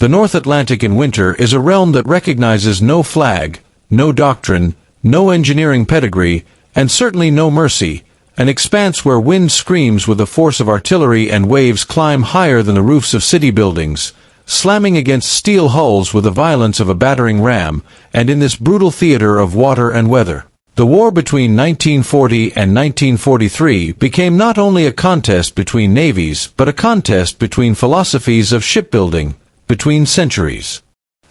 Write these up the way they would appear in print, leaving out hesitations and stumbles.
The North Atlantic in winter is a realm that recognizes no flag, no doctrine, no engineering pedigree, and certainly no mercy, an expanse where wind screams with the force of artillery and waves climb higher than the roofs of city buildings, slamming against steel hulls with the violence of a battering ram, and in this brutal theater of water and weather. The war between 1940 and 1943 became not only a contest between navies, but a contest between philosophies of shipbuilding, between centuries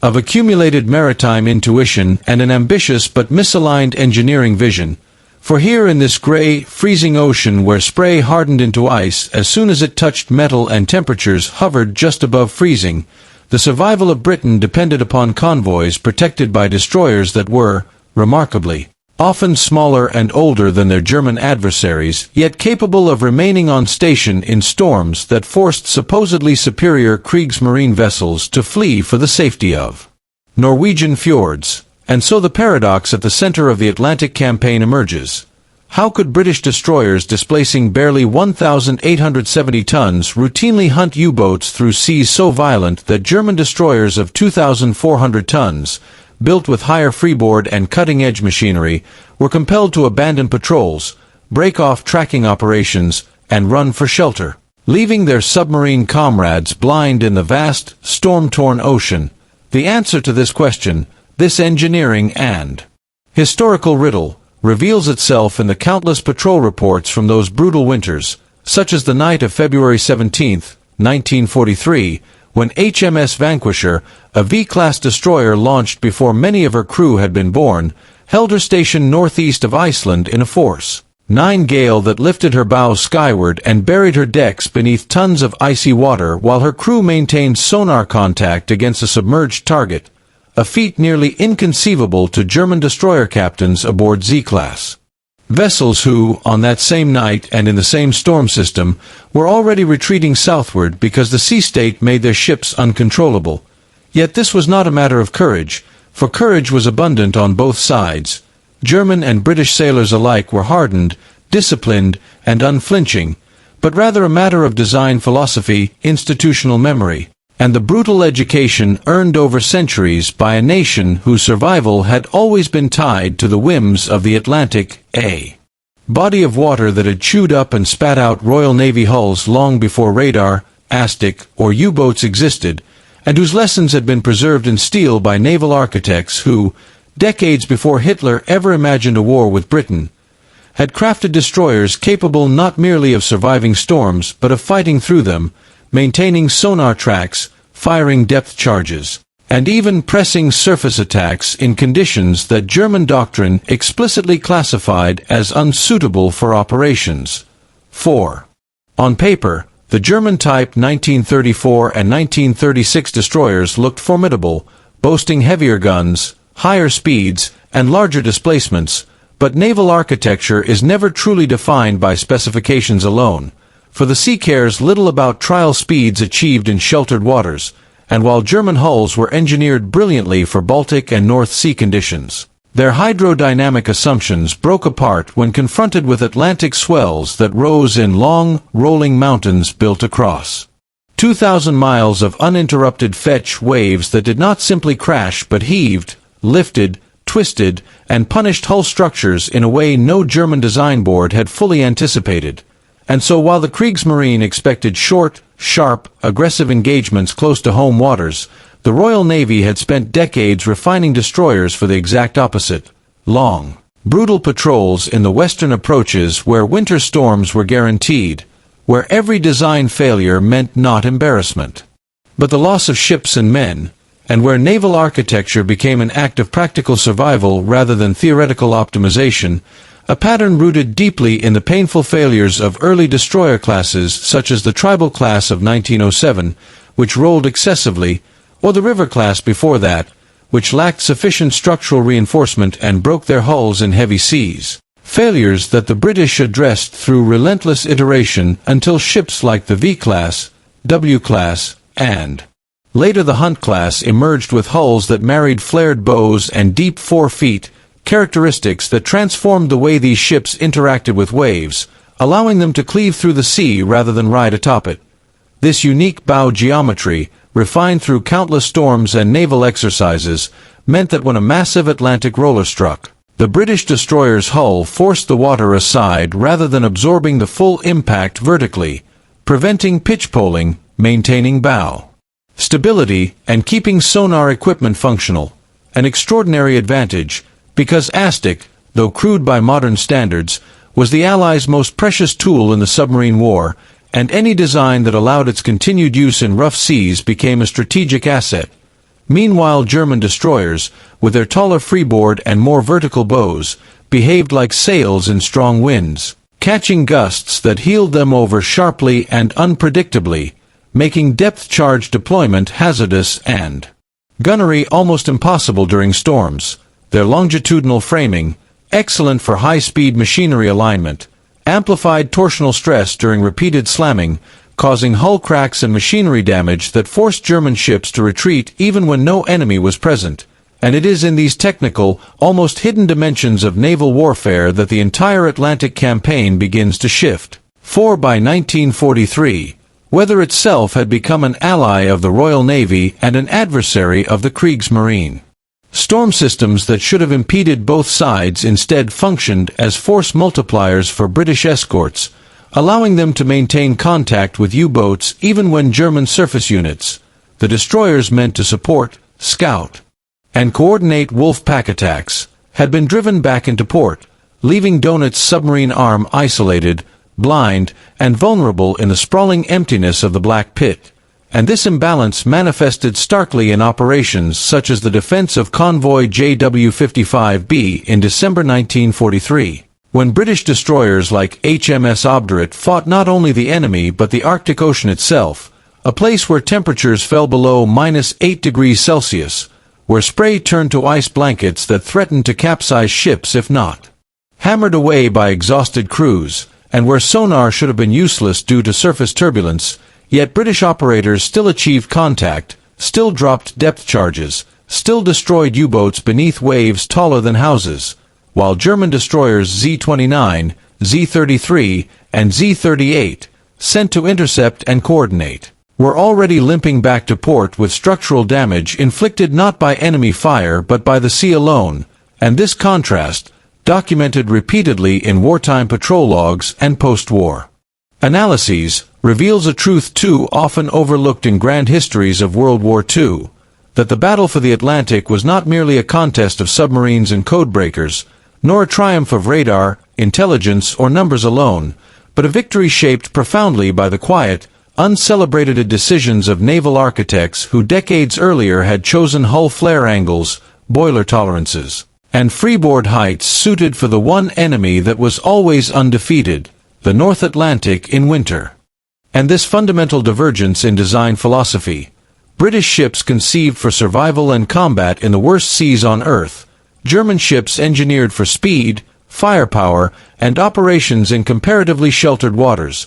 of accumulated maritime intuition and an ambitious but misaligned engineering vision. For here in this gray, freezing ocean where spray hardened into ice as soon as it touched metal and temperatures hovered just above freezing, the survival of Britain depended upon convoys protected by destroyers that were, remarkably, often smaller and older than their German adversaries, yet capable of remaining on station in storms that forced supposedly superior Kriegsmarine vessels to flee for the safety of Norwegian fjords. And so the paradox at the center of the Atlantic campaign emerges. How could British destroyers displacing barely 1,870 tons routinely hunt U-boats through seas so violent that German destroyers of 2,400 tons, built with higher freeboard and cutting-edge machinery, were compelled to abandon patrols, break off tracking operations, and run for shelter, leaving their submarine comrades blind in the vast, storm-torn ocean? The answer to this question, this engineering and historical riddle, reveals itself in the countless patrol reports from those brutal winters, such as the night of February 17, 1943, when HMS Vanquisher, a V-class destroyer launched before many of her crew had been born, held her station northeast of Iceland in a force 9 gale that lifted her bows skyward and buried her decks beneath tons of icy water while her crew maintained sonar contact against a submerged target, a feat nearly inconceivable to German destroyer captains aboard Z-class vessels who, on that same night and in the same storm system, were already retreating southward because the sea state made their ships uncontrollable. Yet this was not a matter of courage, for courage was abundant on both sides. German and British sailors alike were hardened, disciplined, and unflinching, but rather a matter of design philosophy, institutional memory, and the brutal education earned over centuries by a nation whose survival had always been tied to the whims of the Atlantic, a body of water that had chewed up and spat out Royal Navy hulls long before radar, ASTIC, or U-boats existed, and whose lessons had been preserved in steel by naval architects who, decades before Hitler ever imagined a war with Britain, had crafted destroyers capable not merely of surviving storms but of fighting through them, maintaining sonar tracks, firing depth charges, and even pressing surface attacks in conditions that German doctrine explicitly classified as unsuitable for operations. 4. On paper, the German-type 1934 and 1936 destroyers looked formidable, boasting heavier guns, higher speeds, and larger displacements, but naval architecture is never truly defined by specifications alone, for the sea cares little about trial speeds achieved in sheltered waters, and while German hulls were engineered brilliantly for Baltic and North Sea conditions, their hydrodynamic assumptions broke apart when confronted with Atlantic swells that rose in long, rolling mountains built across 2,000 miles of uninterrupted fetch waves that did not simply crash but heaved, lifted, twisted, and punished hull structures in a way no German design board had fully anticipated. And so while the Kriegsmarine expected short, sharp, aggressive engagements close to home waters, the Royal Navy had spent decades refining destroyers for the exact opposite: long, brutal patrols in the western approaches where winter storms were guaranteed, where every design failure meant not embarrassment, but the loss of ships and men, and where naval architecture became an act of practical survival rather than theoretical optimization, a pattern rooted deeply in the painful failures of early destroyer classes such as the Tribal class of 1907, which rolled excessively, or the River class before that, which lacked sufficient structural reinforcement and broke their hulls in heavy seas. Failures that the British addressed through relentless iteration until ships like the V-class, W-class, and later the Hunt class emerged with hulls that married flared bows and deep forefeet, characteristics that transformed the way these ships interacted with waves, allowing them to cleave through the sea rather than ride atop it. This unique bow geometry, refined through countless storms and naval exercises, meant that when a massive Atlantic roller struck, the British destroyer's hull forced the water aside rather than absorbing the full impact vertically, preventing pitch-poling, maintaining bow stability, and keeping sonar equipment functional. An extraordinary advantage, because ASTIC, though crude by modern standards, was the Allies' most precious tool in the submarine war, and any design that allowed its continued use in rough seas became a strategic asset. Meanwhile, German destroyers, with their taller freeboard and more vertical bows, behaved like sails in strong winds, catching gusts that heeled them over sharply and unpredictably, making depth-charge deployment hazardous and gunnery almost impossible during storms. Their longitudinal framing, excellent for high-speed machinery alignment, amplified torsional stress during repeated slamming, causing hull cracks and machinery damage that forced German ships to retreat even when no enemy was present. And it is in these technical, almost hidden dimensions of naval warfare that the entire Atlantic campaign begins to shift. For by 1943, weather itself had become an ally of the Royal Navy and an adversary of the Kriegsmarine. Storm systems that should have impeded both sides instead functioned as force multipliers for British escorts, allowing them to maintain contact with U-boats even when German surface units, the destroyers meant to support, scout, and coordinate wolf pack attacks, had been driven back into port, leaving Donut's submarine arm isolated, blind, and vulnerable in the sprawling emptiness of the Black Pit. And this imbalance manifested starkly in operations such as the defense of convoy JW-55B in December 1943, when British destroyers like HMS Obdurate fought not only the enemy but the Arctic Ocean itself, a place where temperatures fell below -8 degrees Celsius, where spray turned to ice blankets that threatened to capsize ships if not hammered away by exhausted crews, and where sonar should have been useless due to surface turbulence. Yet British operators still achieved contact, still dropped depth charges, still destroyed U-boats beneath waves taller than houses, while German destroyers Z-29, Z-33, and Z-38, sent to intercept and coordinate, were already limping back to port with structural damage inflicted not by enemy fire but by the sea alone, and this contrast, documented repeatedly in wartime patrol logs and post-war analyses, reveals a truth too often overlooked in grand histories of World War II, that the battle for the Atlantic was not merely a contest of submarines and codebreakers, nor a triumph of radar, intelligence, or numbers alone, but a victory shaped profoundly by the quiet, uncelebrated decisions of naval architects who decades earlier had chosen hull flare angles, boiler tolerances, and freeboard heights suited for the one enemy that was always undefeated, the North Atlantic in winter. And this fundamental divergence in design philosophy, British ships conceived for survival and combat in the worst seas on Earth, German ships engineered for speed, firepower, and operations in comparatively sheltered waters,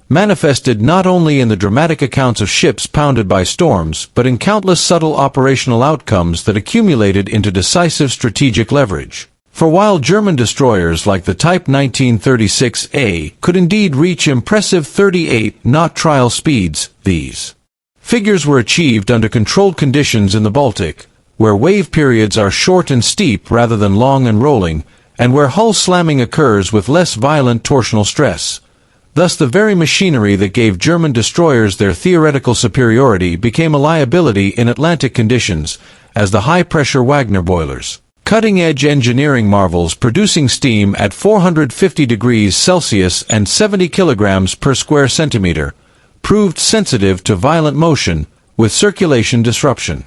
manifested not only in the dramatic accounts of ships pounded by storms but in countless subtle operational outcomes that accumulated into decisive strategic leverage. For while German destroyers like the Type 1936A could indeed reach impressive 38-knot trial speeds, these figures were achieved under controlled conditions in the Baltic, where wave periods are short and steep rather than long and rolling, and where hull slamming occurs with less violent torsional stress. Thus the very machinery that gave German destroyers their theoretical superiority became a liability in Atlantic conditions, as the high-pressure Wagner boilers, cutting-edge engineering marvels producing steam at 450 degrees Celsius and 70 kilograms per square centimeter, proved sensitive to violent motion, with circulation disruption,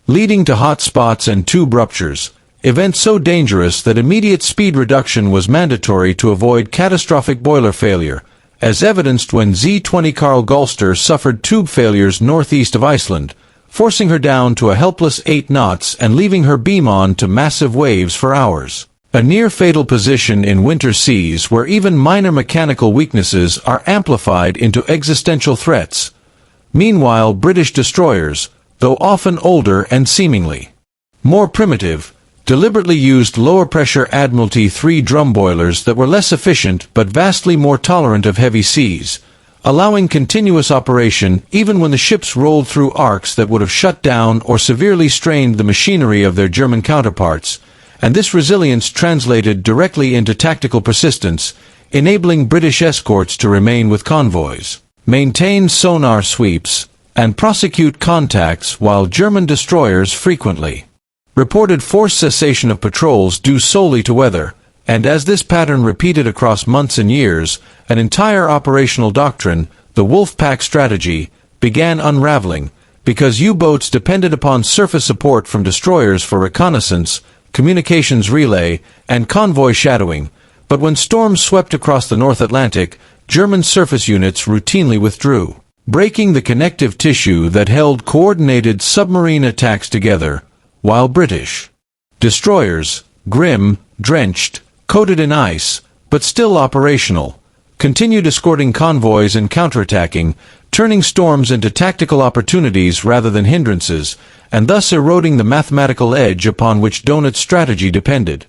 leading to hot spots and tube ruptures, events so dangerous that immediate speed reduction was mandatory to avoid catastrophic boiler failure, as evidenced when Z-20 Carl Gulster suffered tube failures northeast of Iceland, forcing her down to a helpless 8 knots and leaving her beam on to massive waves for hours. A near-fatal position in winter seas where even minor mechanical weaknesses are amplified into existential threats. Meanwhile, British destroyers, though often older and seemingly more primitive, deliberately used lower-pressure Admiralty 3 drum boilers that were less efficient but vastly more tolerant of heavy seas, allowing continuous operation even when the ships rolled through arcs that would have shut down or severely strained the machinery of their German counterparts, and this resilience translated directly into tactical persistence, enabling British escorts to remain with convoys, maintain sonar sweeps, and prosecute contacts while German destroyers frequently reported forced cessation of patrols due solely to weather, and as this pattern repeated across months and years, an entire operational doctrine, the Wolfpack strategy, began unraveling, because U-boats depended upon surface support from destroyers for reconnaissance, communications relay, and convoy shadowing, but when storms swept across the North Atlantic, German surface units routinely withdrew, breaking the connective tissue that held coordinated submarine attacks together, while British destroyers, grim, drenched, coated in ice, but still operational, continued escorting convoys and counterattacking, turning storms into tactical opportunities rather than hindrances, and thus eroding the mathematical edge upon which Donat's strategy depended.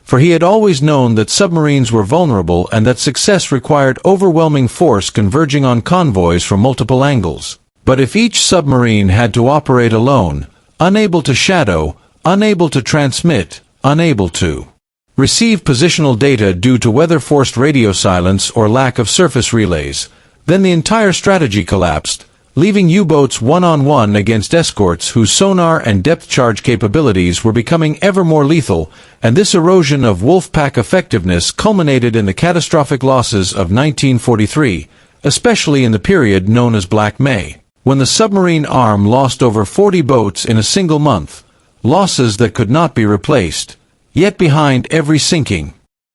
For he had always known that submarines were vulnerable and that success required overwhelming force converging on convoys from multiple angles. But if each submarine had to operate alone, unable to shadow, unable to transmit, unable to receive positional data due to weather-forced radio silence or lack of surface relays, then the entire strategy collapsed, leaving U-boats one-on-one against escorts whose sonar and depth charge capabilities were becoming ever more lethal, and this erosion of Wolfpack effectiveness culminated in the catastrophic losses of 1943, especially in the period known as Black May, when the submarine arm lost over 40 boats in a single month, losses that could not be replaced. Yet behind every sinking,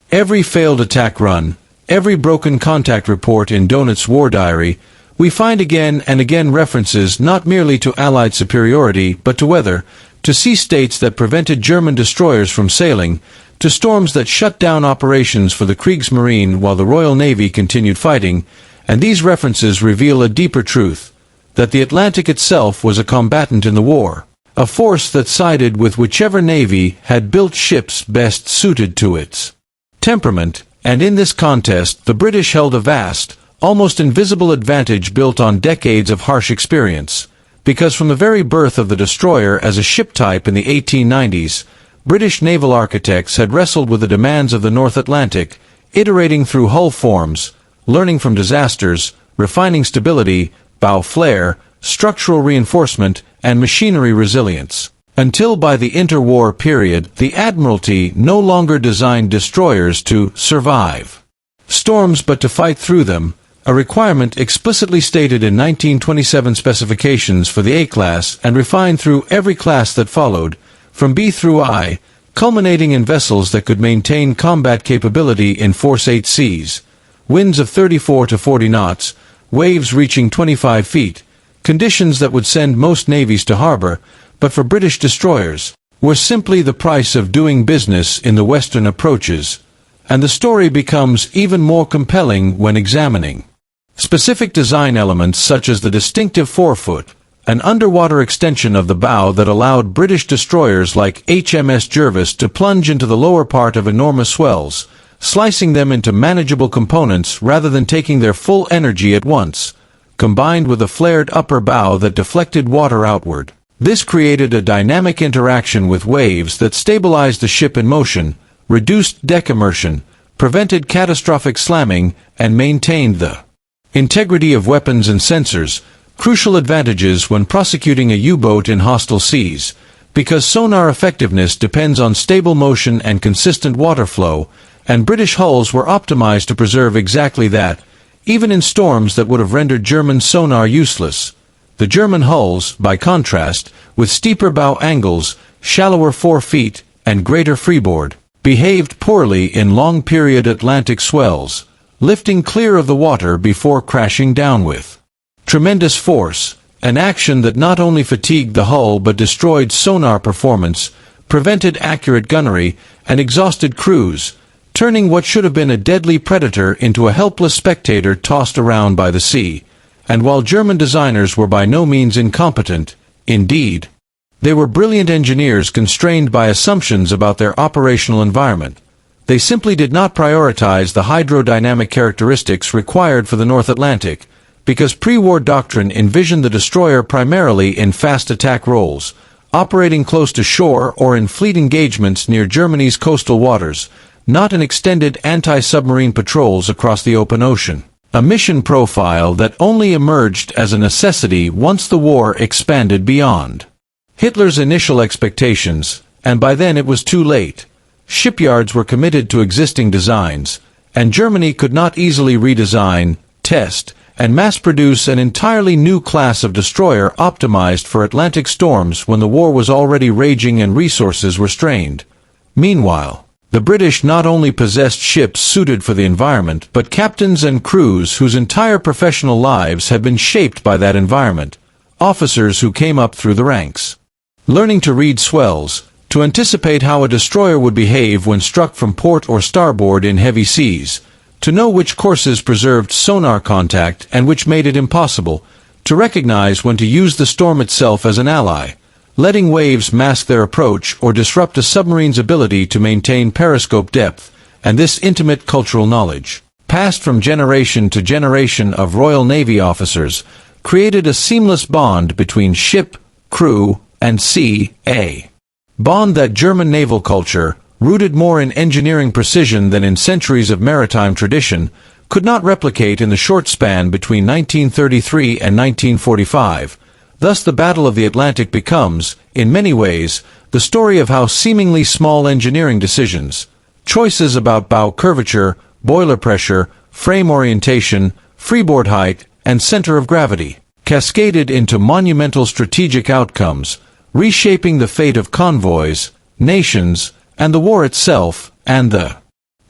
every failed attack run, every broken contact report in Donat's war diary, we find again and again references not merely to Allied superiority but to weather, to sea states that prevented German destroyers from sailing, to storms that shut down operations for the Kriegsmarine while the Royal Navy continued fighting, and these references reveal a deeper truth, that the Atlantic itself was a combatant in the war, a force that sided with whichever navy had built ships best suited to its temperament, and in this contest the British held a vast, almost invisible advantage built on decades of harsh experience, because from the very birth of the destroyer as a ship type in the 1890s, British naval architects had wrestled with the demands of the North Atlantic, iterating through hull forms, learning from disasters, refining stability, bow flare, structural reinforcement, and machinery resilience, until by the interwar period the Admiralty no longer designed destroyers to survive storms but to fight through them, a requirement explicitly stated in 1927 specifications for the A-class and refined through every class that followed, from B through I, culminating in vessels that could maintain combat capability in force 8 seas, winds of 34 to 40 knots, waves reaching 25 feet, conditions that would send most navies to harbor, but for British destroyers, were simply the price of doing business in the Western approaches, and the story becomes even more compelling when examining specific design elements such as the distinctive forefoot, an underwater extension of the bow that allowed British destroyers like HMS Jervis to plunge into the lower part of enormous swells, slicing them into manageable components rather than taking their full energy at once, combined with a flared upper bow that deflected water outward. This created a dynamic interaction with waves that stabilized the ship in motion, reduced deck immersion, prevented catastrophic slamming, and maintained the integrity of weapons and sensors, crucial advantages when prosecuting a U-boat in hostile seas, because sonar effectiveness depends on stable motion and consistent water flow, and British hulls were optimized to preserve exactly that, even in storms that would have rendered German sonar useless. The German hulls, by contrast, with steeper bow angles, shallower forefeet, and greater freeboard, behaved poorly in long-period Atlantic swells, lifting clear of the water before crashing down with tremendous force, an action that not only fatigued the hull but destroyed sonar performance, prevented accurate gunnery, and exhausted crews, turning what should have been a deadly predator into a helpless spectator tossed around by the sea. And while German designers were by no means incompetent, indeed, they were brilliant engineers constrained by assumptions about their operational environment. They simply did not prioritize the hydrodynamic characteristics required for the North Atlantic, because pre-war doctrine envisioned the destroyer primarily in fast attack roles, operating close to shore or in fleet engagements near Germany's coastal waters, not in extended anti-submarine patrols across the open ocean. A mission profile that only emerged as a necessity once the war expanded beyond Hitler's initial expectations, and by then it was too late. Shipyards were committed to existing designs, and Germany could not easily redesign, test, and mass-produce an entirely new class of destroyer optimized for Atlantic storms when the war was already raging and resources were strained. Meanwhile, the British not only possessed ships suited for the environment, but captains and crews whose entire professional lives had been shaped by that environment, officers who came up through the ranks, learning to read swells, to anticipate how a destroyer would behave when struck from port or starboard in heavy seas, to know which courses preserved sonar contact and which made it impossible, to recognize when to use the storm itself as an ally, letting waves mask their approach or disrupt a submarine's ability to maintain periscope depth, and this intimate cultural knowledge, passed from generation to generation of Royal Navy officers, created a seamless bond between ship, crew, and sea, a bond that German naval culture, rooted more in engineering precision than in centuries of maritime tradition, could not replicate in the short span between 1933 and 1945. Thus the Battle of the Atlantic becomes, in many ways, the story of how seemingly small engineering decisions, choices about bow curvature, boiler pressure, frame orientation, freeboard height, and center of gravity, cascaded into monumental strategic outcomes, reshaping the fate of convoys, nations, and the war itself, and the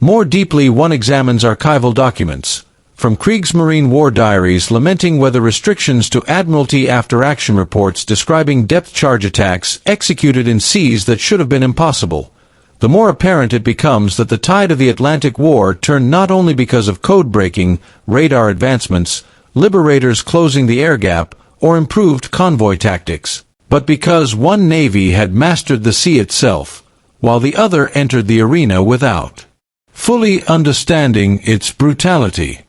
more deeply one examines archival documents, from Kriegsmarine war diaries lamenting whether restrictions to Admiralty after-action reports describing depth charge attacks executed in seas that should have been impossible, the more apparent it becomes that the tide of the Atlantic War turned not only because of code-breaking, radar advancements, liberators closing the air gap, or improved convoy tactics, but because one navy had mastered the sea itself, while the other entered the arena without fully understanding its brutality.